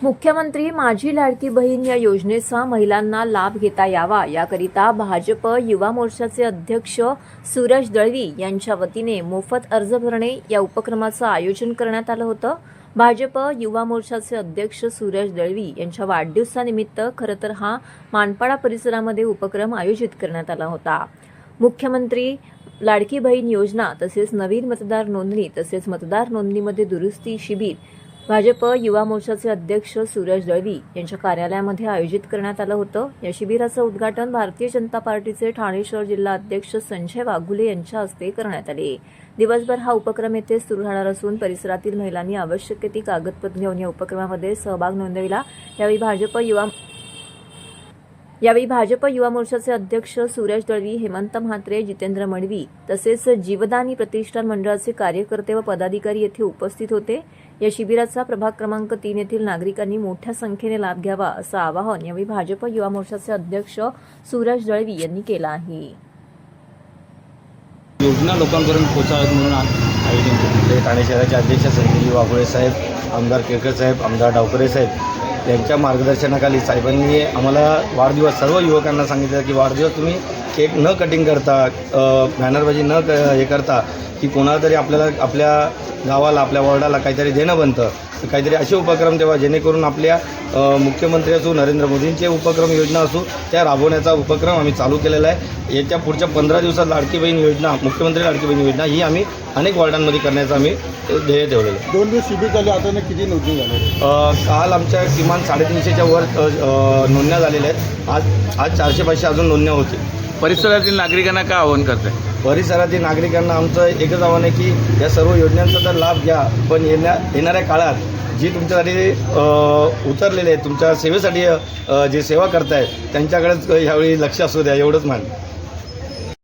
मुख्यमंत्री माझी लाडकी बहीण या योजनेचा महिलांना लाभ घेता यावा याकरिता भाजप युवा मोर्चाचे अध्यक्ष सूरज दळवी यांच्या वतीने मोफत अर्ज भरणे या उपक्रमाचं आयोजन करण्यात आलं होतं। भाजप युवा मोर्चाचे अध्यक्ष सूरज दळवी यांच्या वाढदिवसानिमित्त खरं तर हा मानपाडा परिसरामध्ये उपक्रम आयोजित करण्यात आला होता। मुख्यमंत्री लाडकी बहीण योजना तसेच नवीन मतदार नोंदणी तसेच मतदार नोंदणीमध्ये दुरुस्ती शिबिर भाजप युवा मोर्चाचे अध्यक्ष सूरज दळवी यांच्या कार्यालयामध्ये आयोजित करण्यात आलं होतं। या शिबिराचं उद्घाटन भारतीय जनता पार्टीचे ठाणे शहर जिल्हा अध्यक्ष संजय वाघुले यांच्या हस्ते करण्यात आले। दिवसभर हा उपक्रम येथे सुरू राहणार असून परिसरातील महिलांनी आवश्यक ती कागदपत्रे घेऊन या उपक्रमामध्ये सहभाग नोंदविला। यावेळी भाजप युवा मोर्चाचे अध्यक्ष सूरज दळवी, हेमंत म्हात्रे, जितेंद्र मडवी तसेच जीवदानी प्रतिष्ठान मंडळाचे कार्यकर्ते व पदाधिकारी येथे उपस्थित होते। या शिबिराचा प्रभाग क्रमांक 3 येथील नागरिकांनी मोठ्या संख्येने लाभ घ्यावा असं आवाहन यावेळी भाजप युवा मोर्चाचे अध्यक्ष सूरज दळवी यांनी केलं आहे। योजना लोकांपर्यंत पोहोचाव्यात म्हणून आयोजन केले। ठाणे शहराचे अध्यक्ष संजय वाघुळे साहेब, आमदार केळकर साहेब, आमदार डावकरे साहेब यांच्या मार्गदर्शनाखाली साहेबांनी आम्हाला वाढदिवस सर्व युवकांना सांगितलं की वाढदिवस तुम्ही केक न कटिंग करता, बॅनरबाजी न हे करता की कोणाला तरी आपल्याला आपल्या गावाला आपल्या वॉर्डाला काहीतरी देणं बनतं, काहीतरी असे उपक्रम तेव्हा जेणेकरून आपल्या मुख्यमंत्री असू, नरेंद्र मोदींचे उपक्रम योजना असू त्या राबवण्याचा उपक्रम आम्ही चालू केलेला आहे। येत्या पुढच्या 15 दिवसात लाडकी बहीण योजना, मुख्यमंत्री लाडकी बहीण योजना ही आम्ही अनेक वॉर्डांमध्ये करण्याचं आम्ही ध्येय ठेवलेलं आहे। 2 दिवस शिबिर झाले, आता किती नोंदणी झाले? काल आमच्या किमान 350च्या वर नोंदण्या झालेल्या आहेत। आज 400-500 अजून नोंदण्या होतील। परिसरातील नागरिकांना काय आवाहन करताय? परिसरातील नागरिकांना आमचं एकच आव्हान आहे की या सर्व योजनांचा तर लाभ घ्या, पण येणाऱ्या काळात जी तुमच्यासाठी उतरलेले आहेत, तुमच्या सेवेसाठी जे सेवा करतायत त्यांच्याकडेच ह्यावेळी लक्ष असू द्या, एवढंच मान।